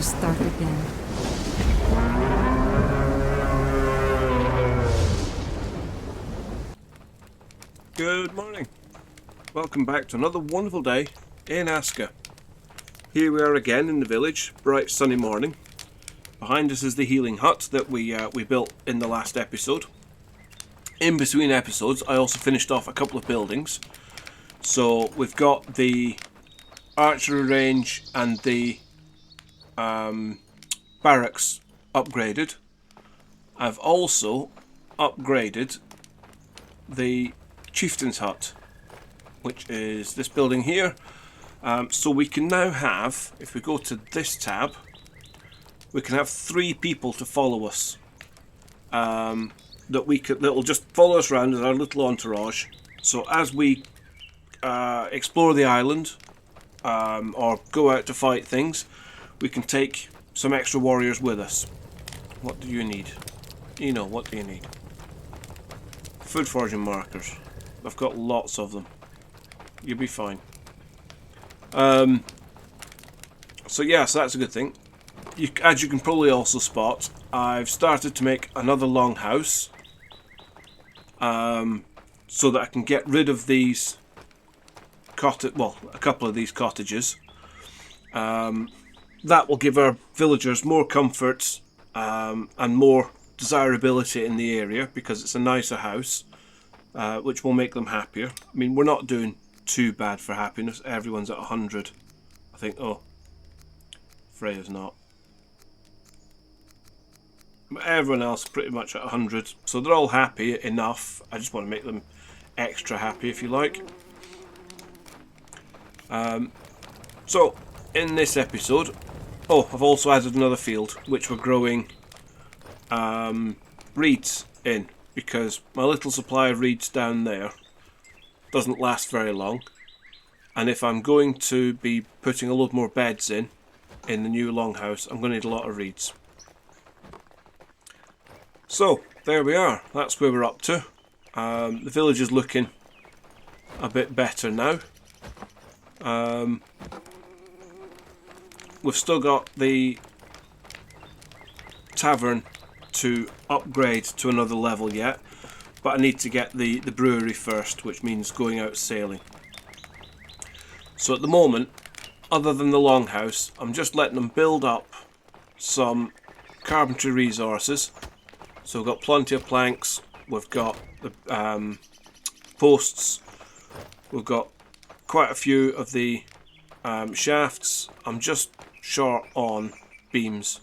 start again. Good morning. Welcome back to another wonderful day in Aska. Here we are again in the village, bright sunny morning. Behind us is the healing hut that we built in the last episode. In between episodes, I also finished off a couple of buildings. So we've got the archery range and the barracks upgraded. I've also upgraded the chieftain's hut, which is this building here. So we can now have, if we go to this tab, we can have 3 people to follow us. That'll just follow us around as our little entourage. So as we explore the island or go out to fight things, we can take some extra warriors with us. What do you need? What do you need? Food foraging markers. I've got lots of them. You'll be fine. So that's a good thing. As you can probably also spot, I've started to make another longhouse, so that I can get rid of these a couple of these cottages. That will give our villagers more comfort and more desirability in the area because it's a nicer house. Which will make them happier. I mean, we're not doing too bad for happiness. Everyone's at 100. I think, Freya's not. But everyone else pretty much at 100. So they're all happy enough. I just want to make them extra happy, if you like. So, in this episode... I've also added another field, which we're growing reeds in. Because my little supply of reeds down there doesn't last very long, and if I'm going to be putting a lot more beds in the new longhouse, I'm going to need a lot of reeds. So there we are, that's where we're up to. The village is looking a bit better now. We've still got the tavern to upgrade to another level yet, but I need to get the brewery first, which means going out sailing. So at the moment, other than the longhouse, I'm just letting them build up some carpentry resources. So we've got plenty of planks, we've got the posts, we've got quite a few of the shafts. I'm just short on beams.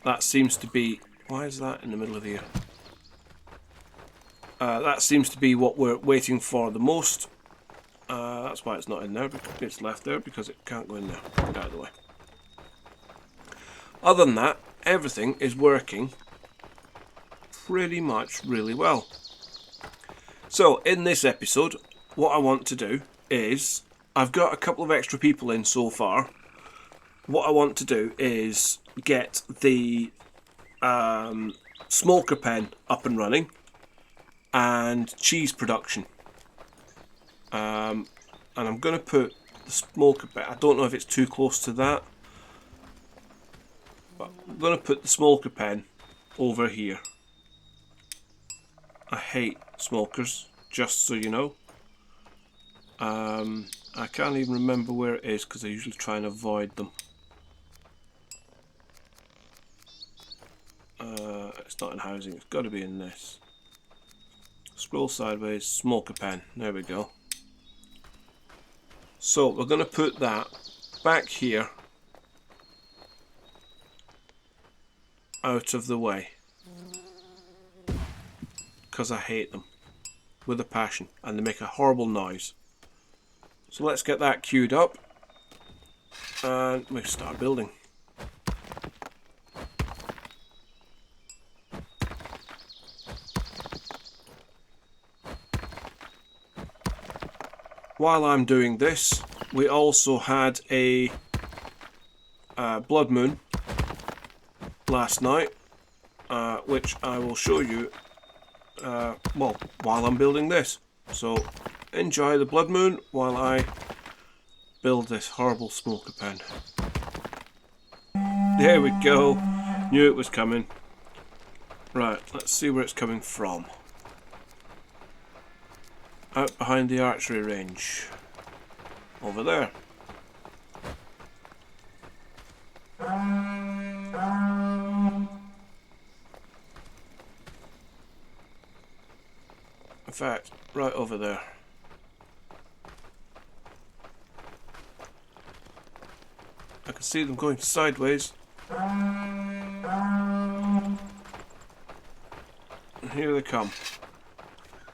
That seems to be... Why is that in the middle of here? That seems to be what we're waiting for the most. That's why it's not in there. It's left there because it can't go in there. Get out of the way. Other than that, everything is working pretty much really well. So, in this episode, what I want to do is... I've got a couple of extra people in so far. What I want to do is get the... Smolker pen up and running and cheese production, and I'm going to put the Smolker pen, I don't know if it's too close to that, but I'm going to put the Smolker pen over here. I hate smokers, just so you know. I can't even remember where it is because I usually try and avoid them. It's not in housing, it's got to be in this. Scroll sideways, Smolker pen, there we go. So we're going to put that back here, out of the way, because I hate them with a passion and they make a horrible noise. So let's get that queued up and we start building. While I'm doing this, we also had a blood moon last night, which I will show you while I'm building this. So enjoy the blood moon while I build this horrible smoker pen. There we go. Knew it was coming. Right, let's see where it's coming from. Out behind the archery range. Over there. In fact, right over there. I can see them going sideways. And here they come.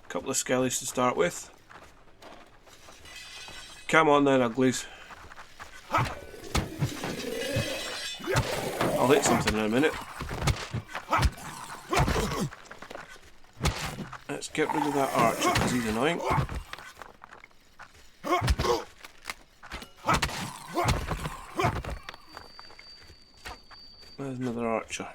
A couple of skellies to start with. Come on then, uglies. I'll hit something in a minute. Let's get rid of that archer because he's annoying. There's another archer.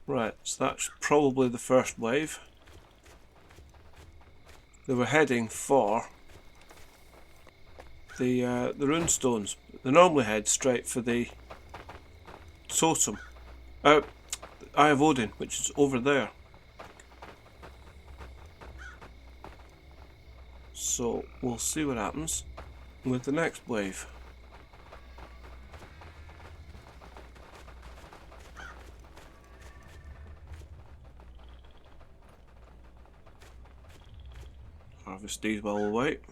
Right, so that's probably the first wave. They were heading for the runestones. They normally head straight for the totem. Eye of Odin, which is over there. So we'll see what happens with the next wave. Harvest these while we wait.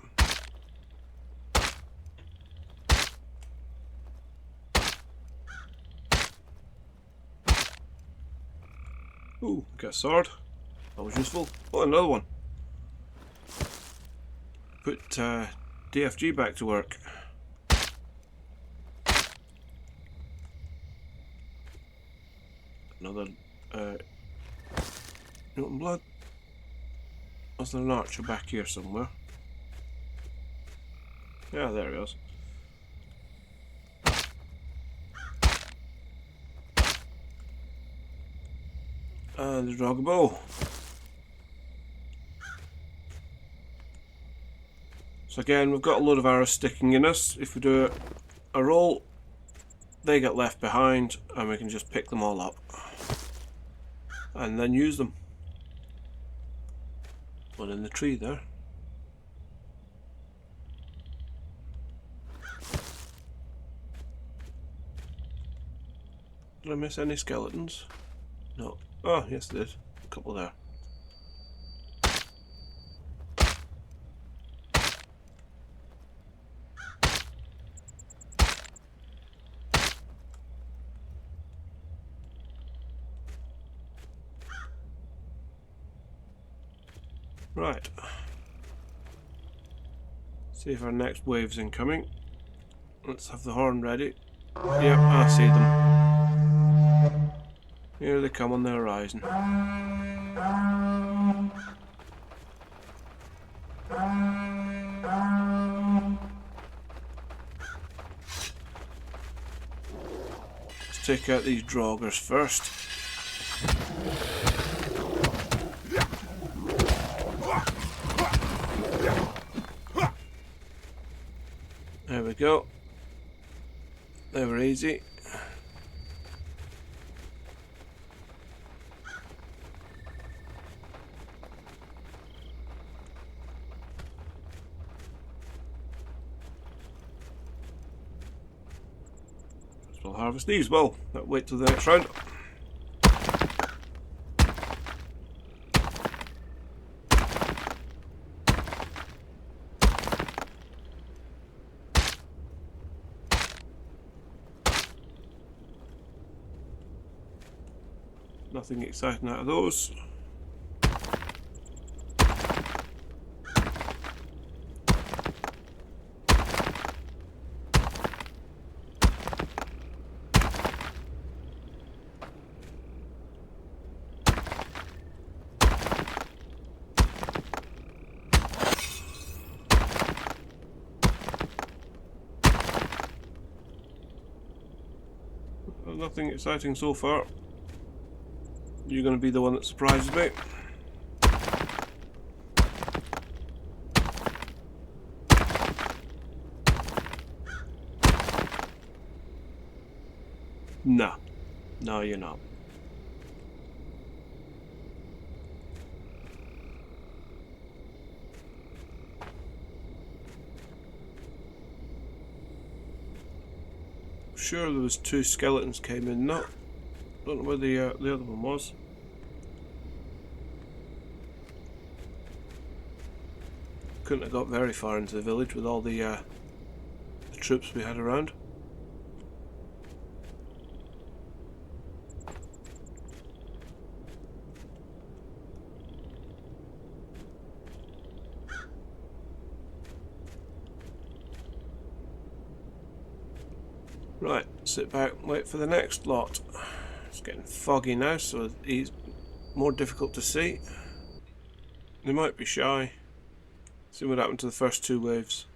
Ooh, get a sword. That was useful. Oh, another one. Put DFG back to work. Another Newton blood. Was there an archer back here somewhere? Yeah, there he is. And a drog bow. So again, we've got a load of arrows sticking in us. If we do a roll, they get left behind and we can just pick them all up and then use them. One in the tree there. Did I miss any skeletons? No. Oh, yes I did. A couple there. Right. See if our next wave's incoming. Let's have the horn ready. Yep, I see them. Here they come on the horizon. Let's take out these draugrs first. There we go. They were easy. We'll harvest these. Well, wait till the next round. Nothing exciting out of those. Nothing exciting so far. You're going to be the one that surprises me. No. No, you're not. Sure, there was 2 skeletons came in. No, don't know where the other one was. Couldn't have got very far into the village with all the troops we had around. Right, sit back and wait for the next lot. It's getting foggy now, so it's more difficult to see. They might be shy. See what happened to the first 2 waves.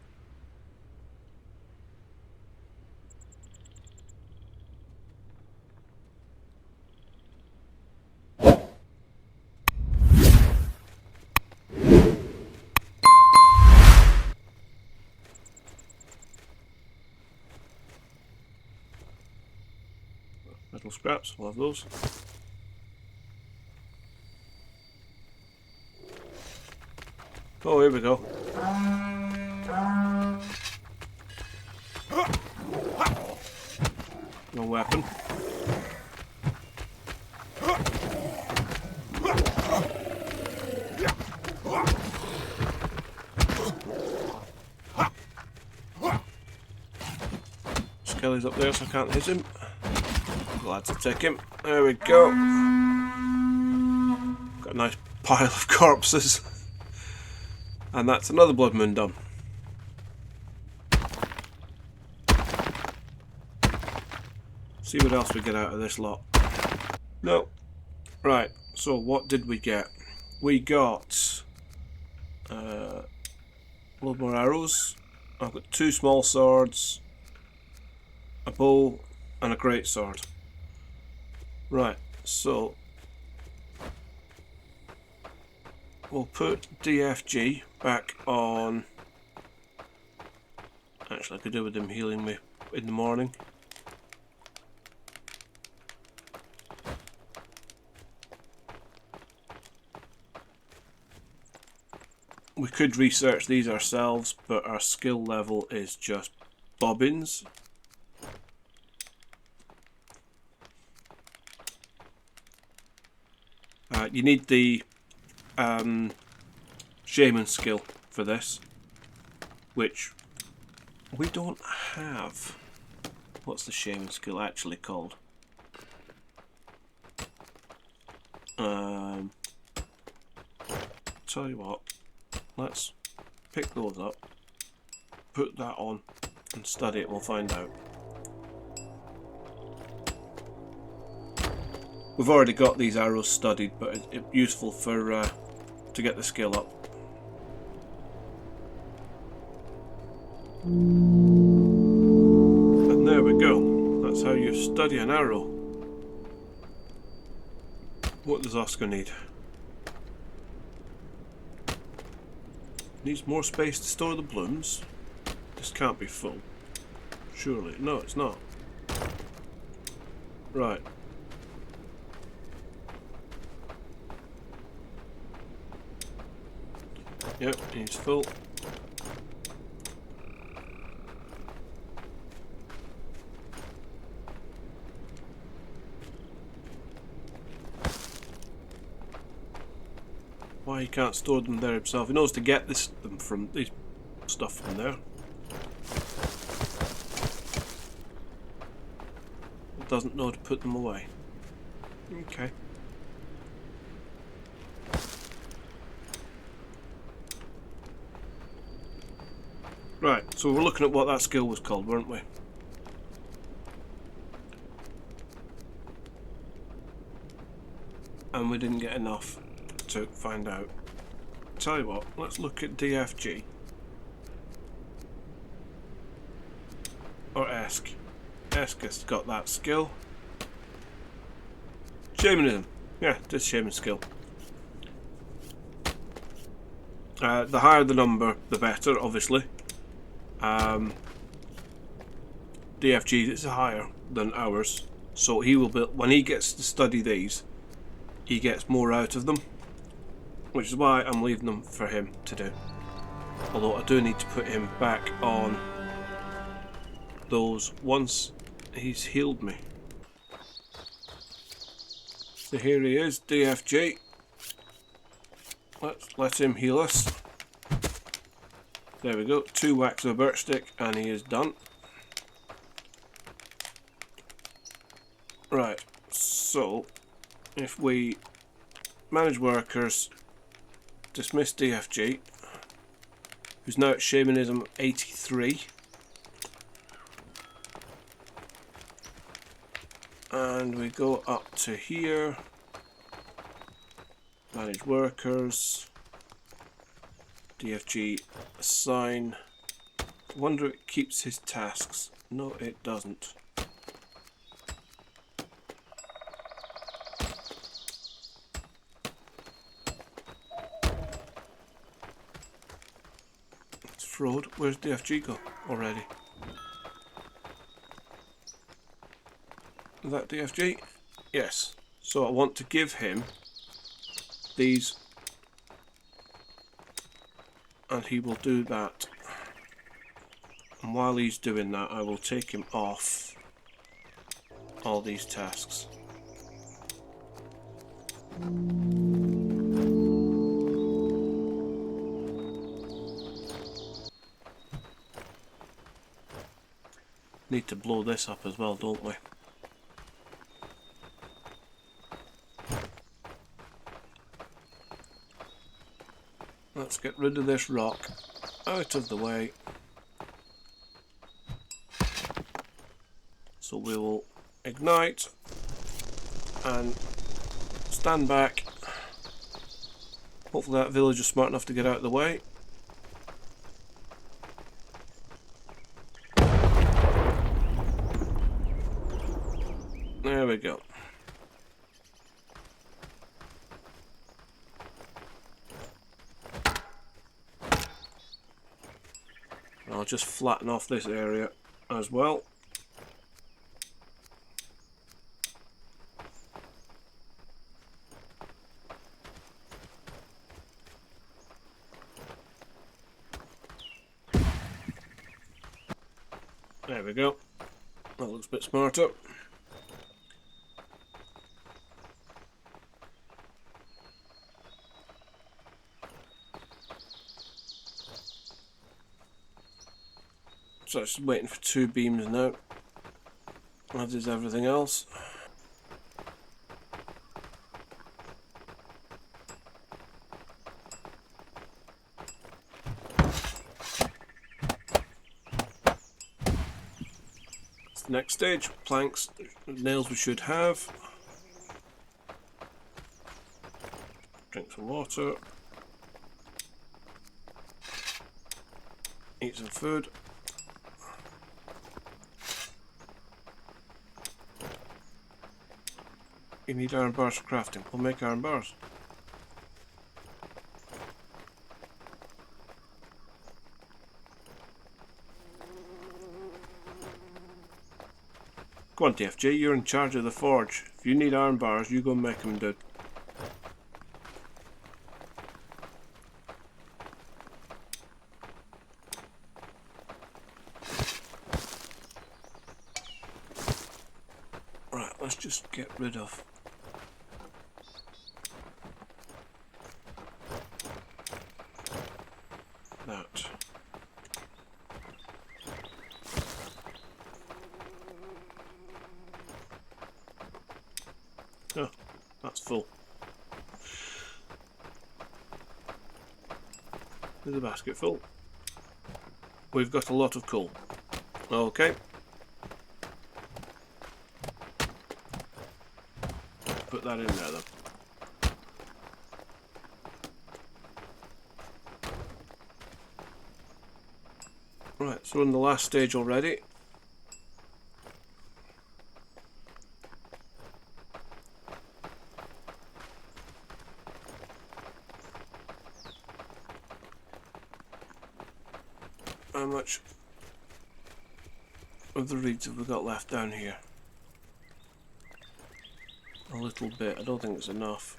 Metal scraps, we'll have those. Oh, here we go. No weapon. Skelly's up there, so I can't hit him. Glad to take him. There we go. Got a nice pile of corpses. And that's another blood moon done. See what else we get out of this lot. No. Right, so what did we get? We got a lot more arrows. I've got 2 small swords, a bow, and a great sword. Right, so we'll put DFG back on. Actually, I could do with him healing me in the morning. We could research these ourselves, but our skill level is just bobbins. You need the shaman skill for this, which we don't have. What's the shaman skill actually called? Tell you what, let's pick those up, put that on, and study it. We'll find out. We've already got these arrows studied, but it's useful for to get the skill up. And there we go. That's how you study an arrow. What does Aska need? Needs more space to store the blooms. This can't be full. Surely. No, it's not. Right. Yep, he's full. Why he can't store them there himself? He knows to get them from these stuff from there. He doesn't know to put them away. Okay. Right, so we're looking at what that skill was called, weren't we? And we didn't get enough to find out. Tell you what, let's look at DFG. Or Ask. Aska's got that skill. Shamanism. Yeah, it is shaman skill. The higher the number, the better, obviously. DFG is higher than ours, So he will build, when he gets to study these, he gets more out of them, which is why I'm leaving them for him to do. Although I do need to put him back on those once he's healed me. So here he is, DFG. Let's let him heal us. There we go, 2 whacks of a birch stick and he is done. Right, so if we manage workers, dismiss DFG, who's now at shamanism 83. And we go up to here, manage workers, DFG assign. I wonder if it keeps his tasks. No, it doesn't. It's fraud. Where's DFG go already? Is that DFG? Yes. So I want to give him these and he will do that. And while he's doing that, I will take him off all these tasks. Need to blow this up as well, don't we? Let's get rid of this rock out of the way. So we will ignite and stand back. Hopefully that village is smart enough to get out of the way. There we go. I'll just flatten off this area as well. There we go. That looks a bit smarter. So it's just waiting for 2 beams now, as is everything else. That's the next stage. Planks, nails we should have. Drink some water. Eat some food. You need iron bars for crafting. We'll make iron bars. Go on, DFG, you're in charge of the forge. If you need iron bars, you go and make them, dude. Right, let's just get rid of that. Oh, that's full. There's a basket full. We've got a lot of coal. Okay. Put that in there then. Right, so we're in the last stage already. How much of the reeds have we got left down here? a little bit. I don't think it's enough.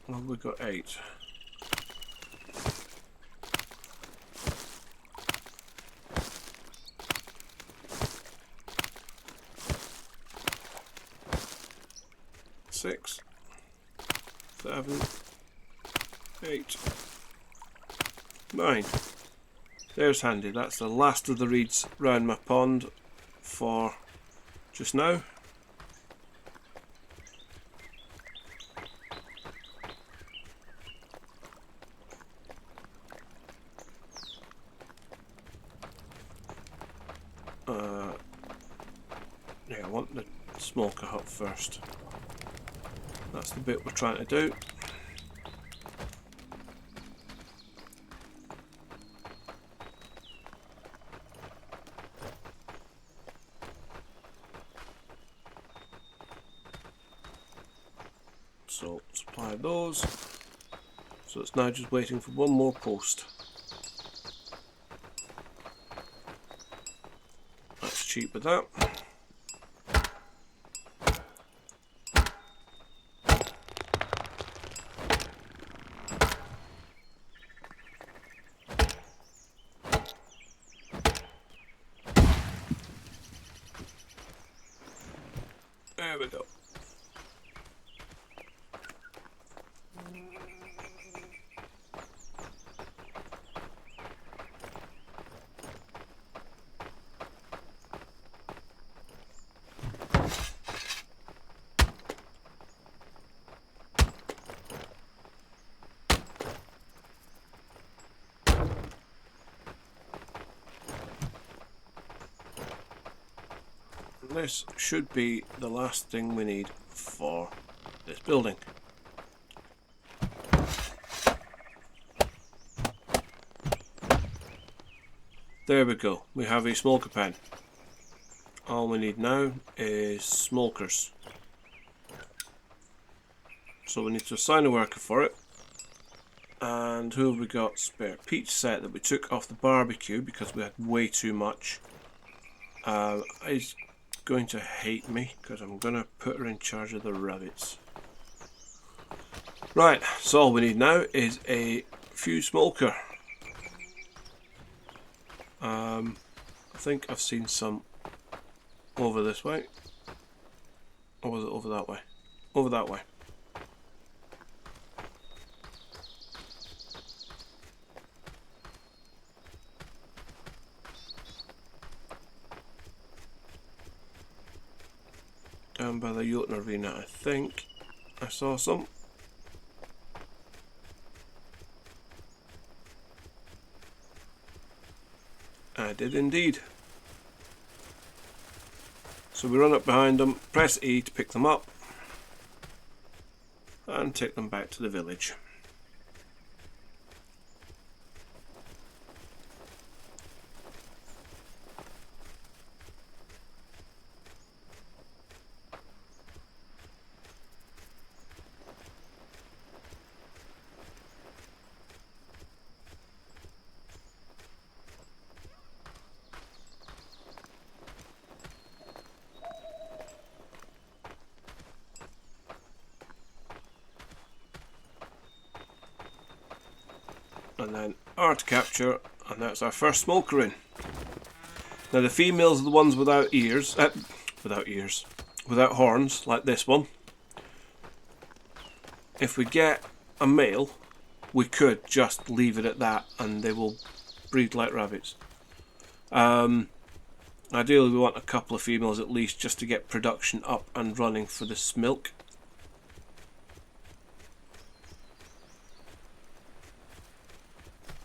Well, we got 8. Six, 7, 8, 9. There's handy. That's the last of the reeds round my pond for just now. Yeah, I want the Smolker hut first. That's the bit we're trying to do. So supply those. So it's now just waiting for one more post. That's cheap with that. There we go. This should be the last thing we need for this building. There we go. We have a smolker pen. All we need now is smolkers. So we need to assign a worker for it. And who have we got spare? Peach set that we took off the barbecue because we had way too much. Is going to hate me because I'm going to put her in charge of the rabbits. Right, so all we need now is a few smolker. I think I've seen some over this way. Or was it over that way? Over that way. Down by the Jotun Arena, I think I saw some. I did indeed. So we run up behind them, press E to pick them up, and take them back to the village. And then R to capture, and that's our first smoker in. Now the females are the ones without ears, without horns, like this one. If we get a male, we could just leave it at that and they will breed like rabbits. Ideally we want a couple of females at least just to get production up and running for this milk.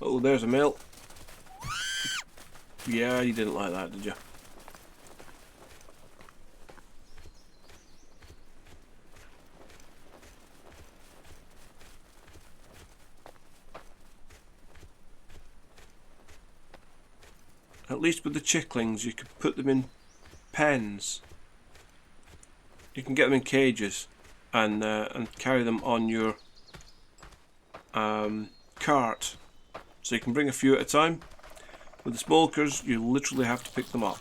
Oh, there's a male. Yeah, you didn't like that, did you? At least with the chicklings you could put them in pens. you can get them in cages and carry them on your cart. So you can bring a few at a time. With the smokers, you literally have to pick them up.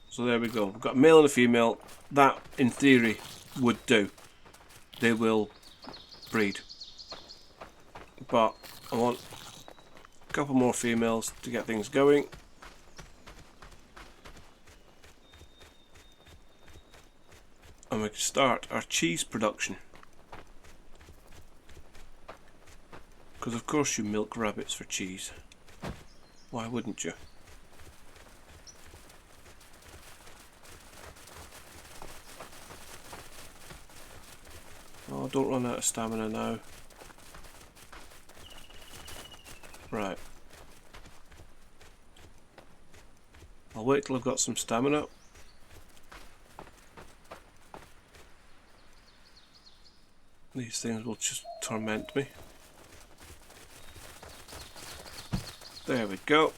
So there we go. We've got a male and a female. That, in theory, would do. They will breed. But I want a couple more females to get things going. And we can start our cheese production. Because of course you milk rabbits for cheese. Why wouldn't you? Oh, don't run out of stamina now. Right. I'll wait till I've got some stamina. These things will just torment me. There we go.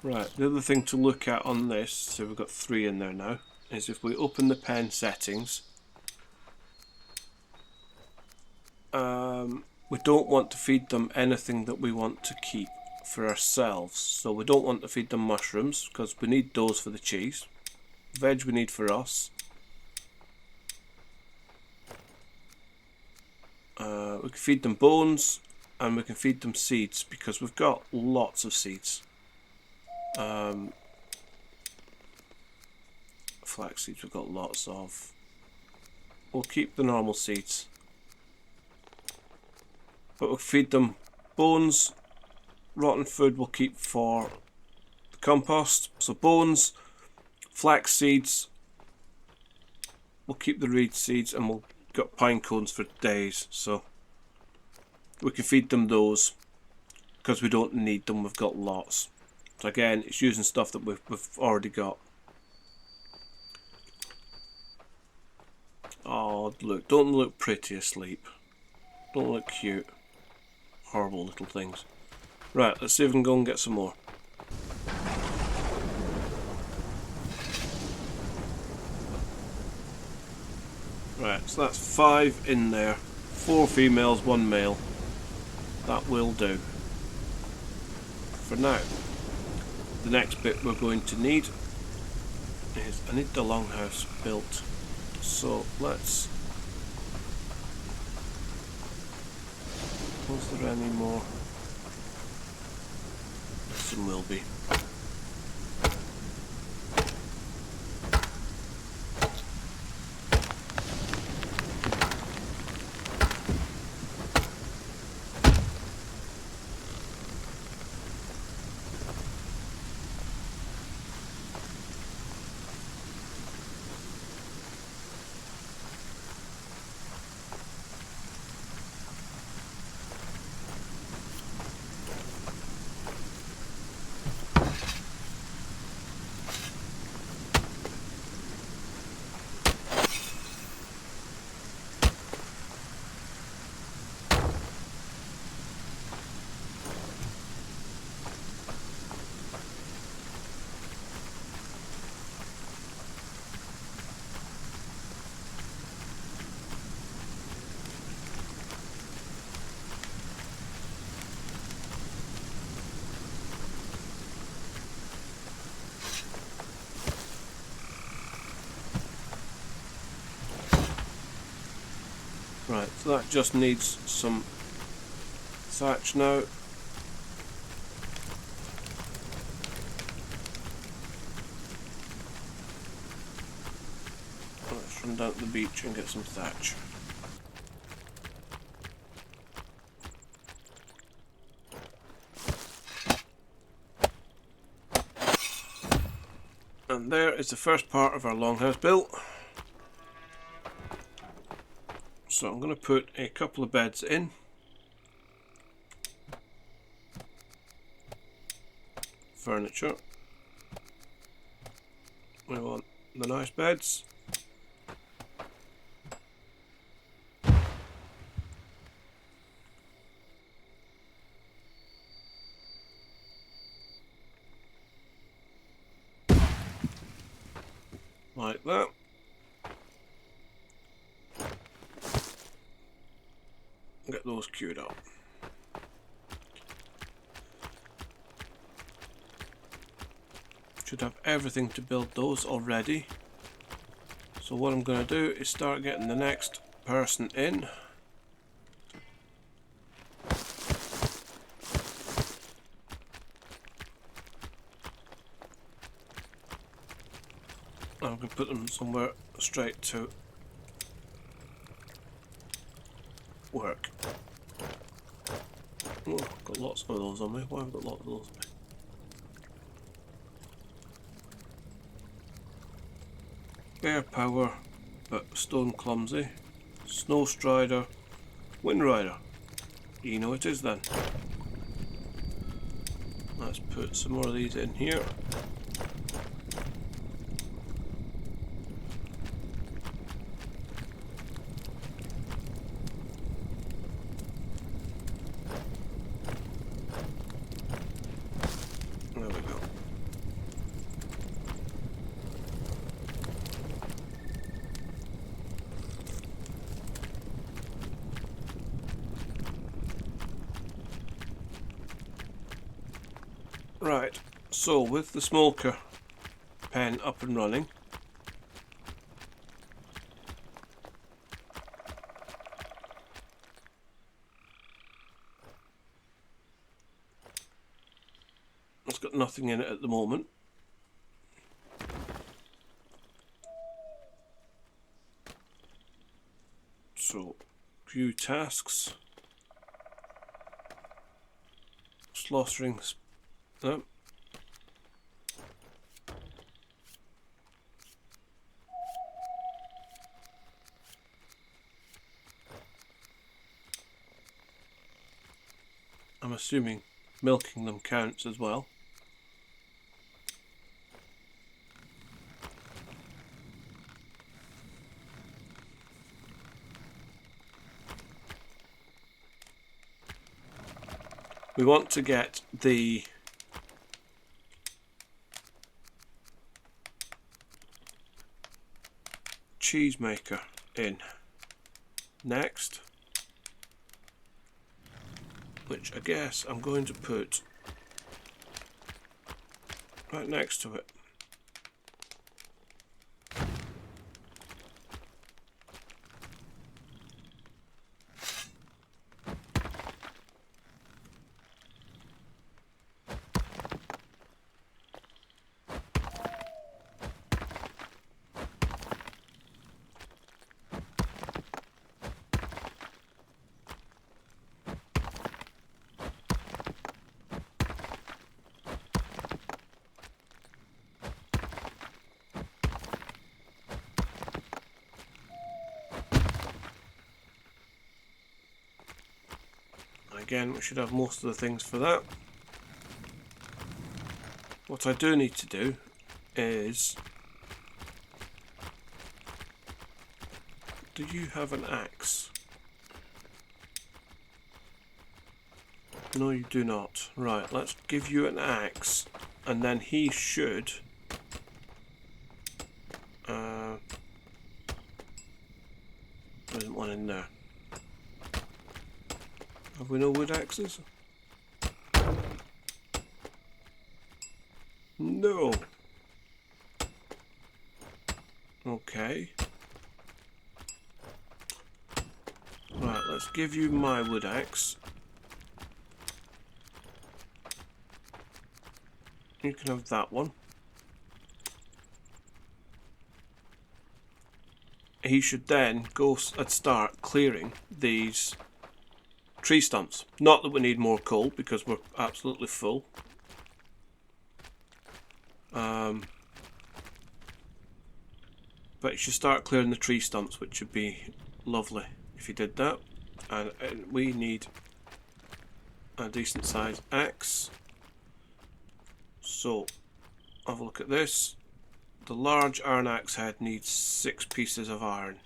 Right, the other thing to look at on this, so we've got 3 in there now, is if we open the pen settings, we don't want to feed them anything that we want to keep for ourselves. So we don't want to feed them mushrooms, because we need those for the cheese. Veg we need for us. We can feed them bones, and we can feed them seeds, because we've got lots of seeds. Flax seeds we've got lots of. We'll keep the normal seeds, but we'll feed them bones. Rotten food we'll keep for the compost. So bones, flax seeds, we'll keep the reed seeds, and we'll got pine cones for days, so we can feed them those because we don't need them, we've got lots. So again, it's using stuff that we've already got. Oh look, don't look pretty asleep. Don't look cute. Horrible little things. Right, let's see if we can go and get some more. Right, so that's 5 in there. 4 females, 1 male. That will do. For now. The next bit we're going to need is, I need the longhouse built. So let's... Was there any more? Some will be. Right, so that just needs some thatch now. Let's run down to the beach and get some thatch. And there is the first part of our longhouse built. So I'm going to put a couple of beds in. Furniture. We want the nice beds. Like that. Get those queued up. Should have everything to build those already. So what I'm going to do is start getting the next person in. I'm going to put them somewhere straight to work. Oh, I've got lots of those on me. Why have I got lots of those on me? Bear power, but stone clumsy. Snow strider, wind rider. You know it is then. Let's put some more of these in here. There we go. Right, so with the Smolker pen up and running, it's got nothing in it at the moment. So, view tasks, slaughtering. No. I'm assuming milking them counts as well. We want to get the cheese maker in next, which I guess I'm going to put right next to it. Again, we should have most of the things for that. What I do need to do is, do you have an axe? No, you do not. Right, let's give you an axe, and then he should there isn't one in there. Have we no wood axes? No. Okay. Right, let's give you my wood axe. You can have that one. He should then go and start clearing these tree stumps. Not that we need more coal, because we're absolutely full. But you should start clearing the tree stumps, which would be lovely if you did that. And we need a decent sized axe. So have a look at this. The large iron axe head needs 6 pieces of iron.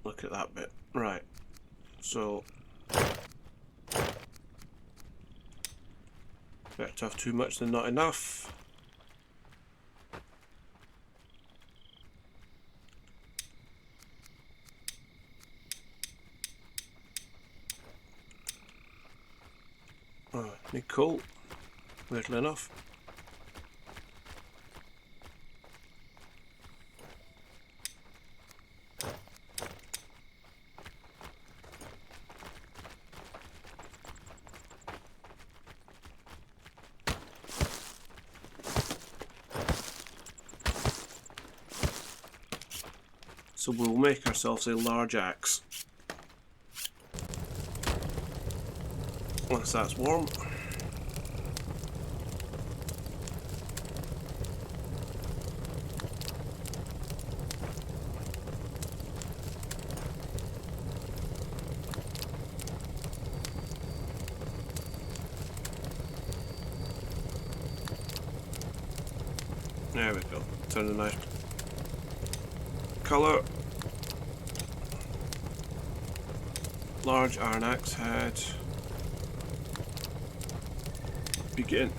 Look at that bit. Right. So better to have too much than not enough. Need coal. Weirdly enough. So we'll make ourselves a large axe. Once that's warm. There we go. Turn the nice colour. Large iron axe head. Begin.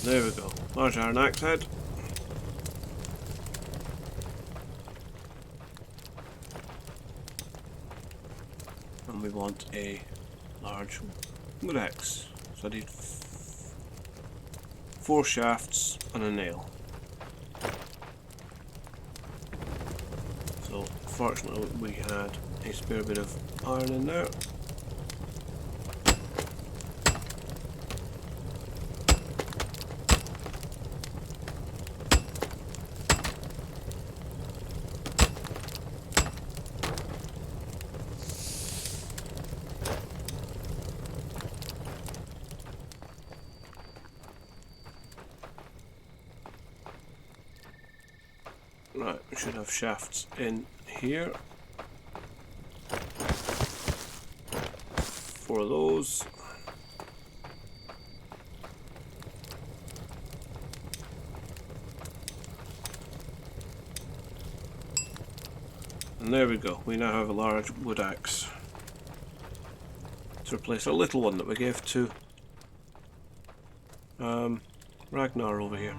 There we go. Large iron axe head. And we want a large wood axe. So I need 4 shafts and a nail. So fortunately we had a spare bit of iron in there. Right, we should have shafts in here. 4 of those. And there we go, we now have a large wood axe to replace our little one that we gave to Ragnar over here.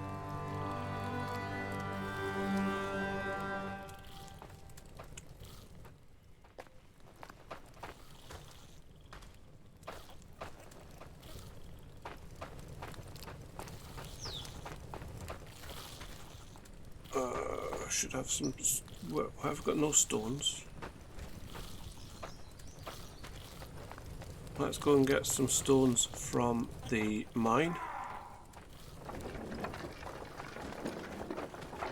Should have some. Well, I've got no stones. Let's go and get some stones from the mine.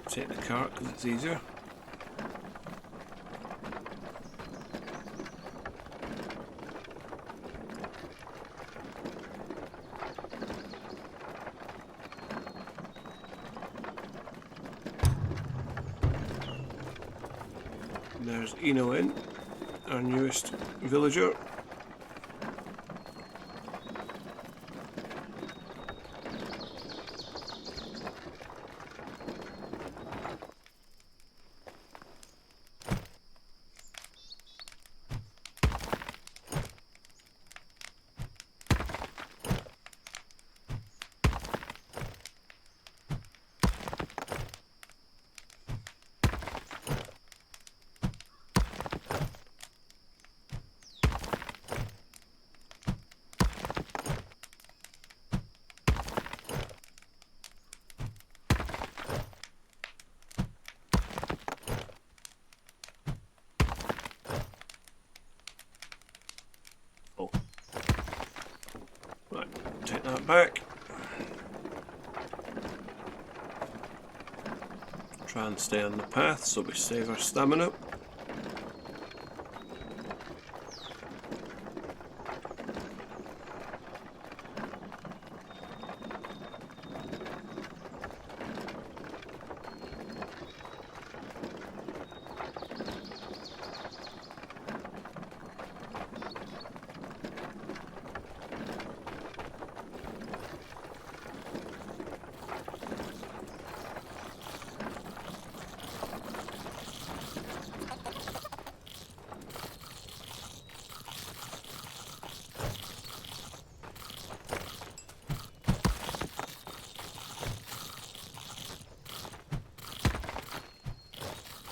Take the cart because it's easier. There's Eno in, our newest villager. it back. Try and stay on the path so we save our stamina.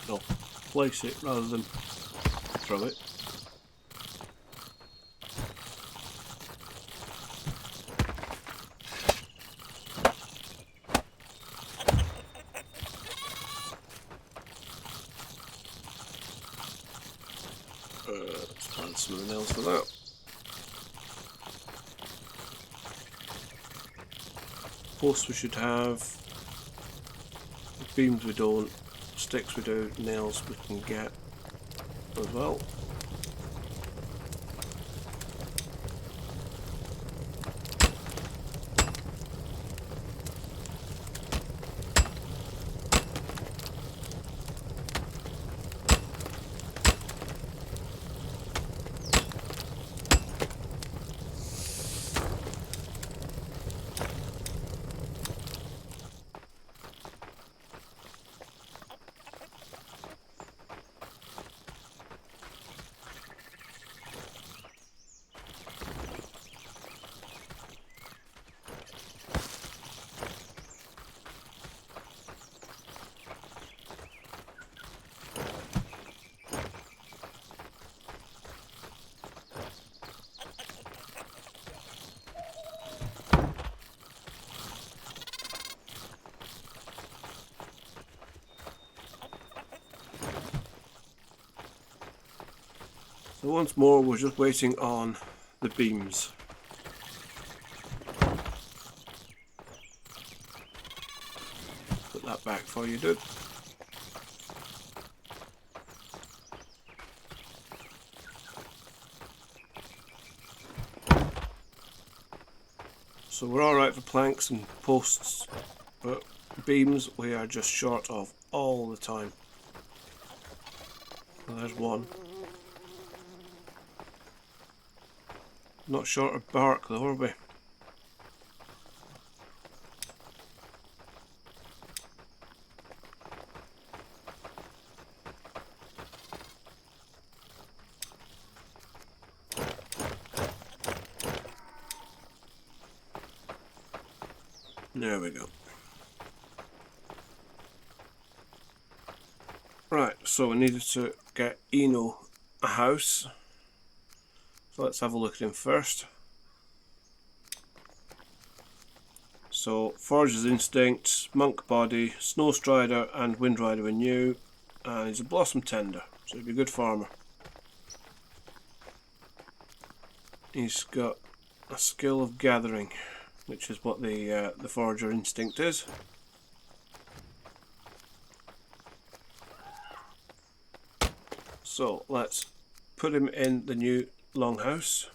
No, place it rather than throw it. Let's find some of the nails for that. Posts we should have. Beams we don't. Sticks we do. Nails we can get as well. So once more, we're just waiting on the beams. Put that back for you, dude. So we're alright for planks and posts, but beams we are just short of all the time. Well, there's one. Not short of bark though, are we? There we go. Right, so we needed to get Eno a house. So let's have a look at him first. So Forger's Instinct, Monk Body, Snow Strider and Wind Rider are new, and he's a Blossom Tender, so he'd be a good farmer. He's got a skill of gathering, which is what the Forager Instinct is. So let's put him in the new Longhouse.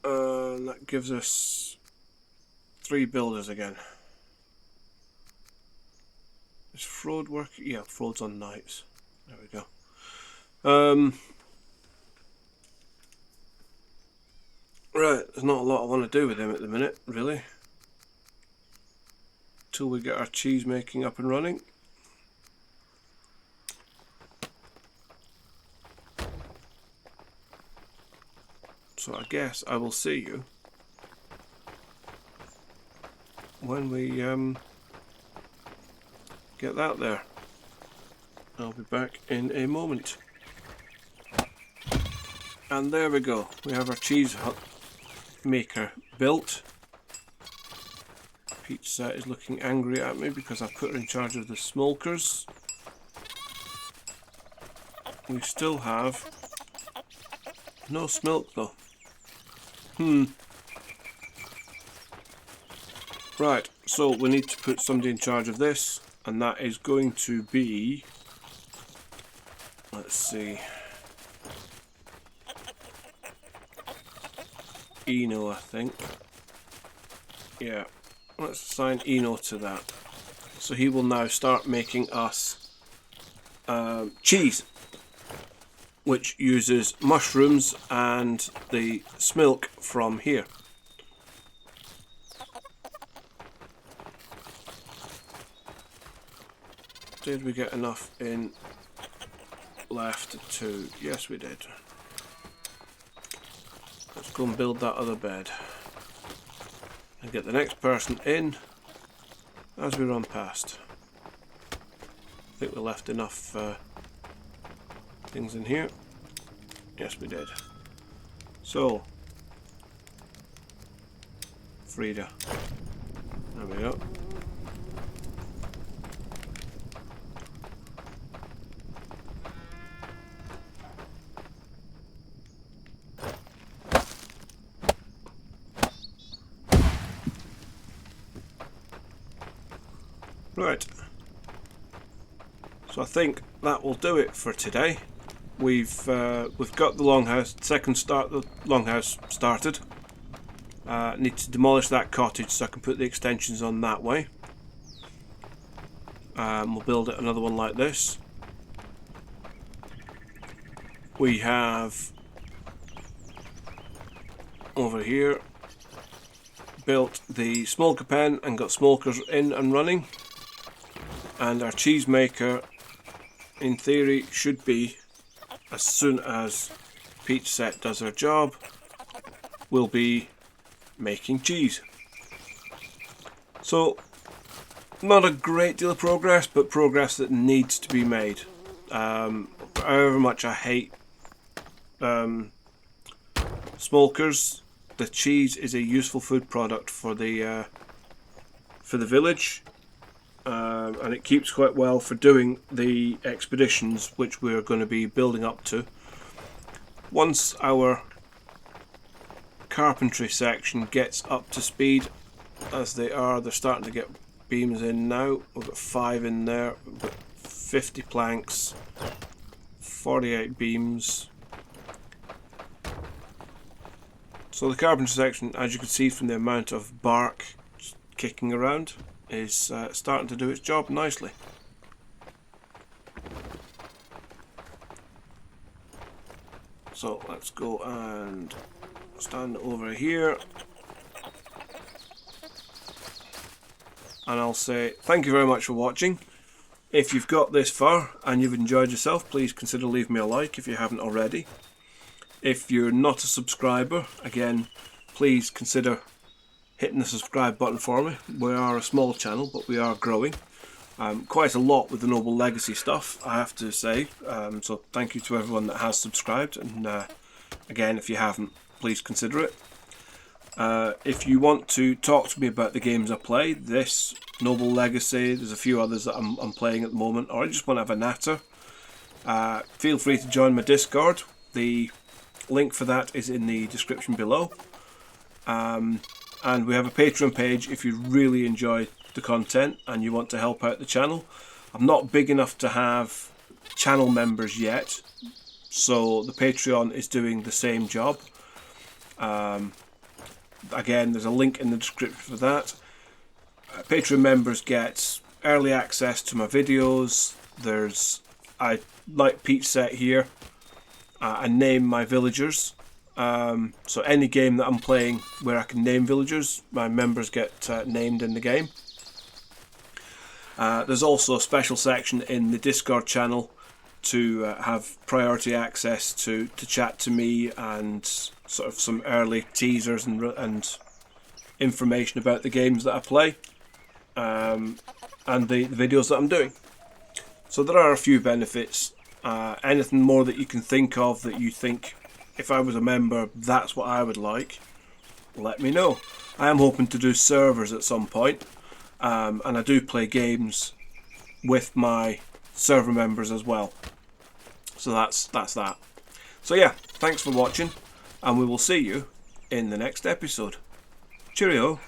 And that gives us 3 builders again. Is Frode working? Yeah, Frode's on nights. There we go. Right, there's not a lot I want to do with him at the minute, really. Till we get our cheese making up and running. So I guess I will see you when we get that there. I'll be back in a moment. And there we go. We have our cheese hut maker built. Pizza is looking angry at me because I put her in charge of the smokers. We still have no milk though. Right, so we need to put somebody in charge of this, and that is going to be, let's see, Eno, I think. Yeah, let's assign Eno to that. So he will now start making us cheese, which uses mushrooms and the smilk from here. Did we get enough in left to? Yes, we did. Let's go and build that other bed and get the next person in as we run past. I think we left enough things in here. Yes, we did. So, Frida. There we go. Right, so I think that will do it for today. We've got the Longhouse, second start the Longhouse started. Need to demolish that cottage so I can put the extensions on that way. We'll build another one like this. We have over here built the Smolker pen and got smokers in and running. And our cheese maker, in theory, should be, as soon as Peach Set does her job, will be making cheese. So, not a great deal of progress, but progress that needs to be made. However much I hate smokers, the cheese is a useful food product for the village. And it keeps quite well for doing the expeditions which we're going to be building up to. Once our carpentry section gets up to speed, as they're starting to get beams in now. We've got 5 in there, we've got 50 planks, 48 beams. So the carpentry section, as you can see from the amount of bark kicking around, is starting to do its job nicely. So let's go and stand over here, and I'll say thank you very much for watching. If you've got this far and you've enjoyed yourself, please consider leaving me a like if you haven't already. If you're not a subscriber, again, please consider hitting the subscribe button for me. We are a small channel, but we are growing. Quite a lot with the Noble Legacy stuff, I have to say. So thank you to everyone that has subscribed, and again, if you haven't, please consider it. If you want to talk to me about the games I play, this, Noble Legacy, there's a few others that I'm playing at the moment, or I just want to have a natter, feel free to join my Discord. The link for that is in the description below. And we have a Patreon page if you really enjoy the content and you want to help out the channel. I'm not big enough to have channel members yet, so the Patreon is doing the same job. Again, there's a link in the description for that. Patreon members get early access to my videos. I like Peach Set here. I name my villagers. So any game that I'm playing where I can name villagers, my members get named in the game. There's also a special section in the Discord channel to have priority access to chat to me and sort of some early teasers and information about the games that I play, and the videos that I'm doing. So there are a few benefits. Anything more that you can think of that you think, if I was a member, that's what I would like, let me know. I am hoping to do servers at some point, and I do play games with my server members as well. So that's that. So yeah, thanks for watching, and we will see you in the next episode. Cheerio.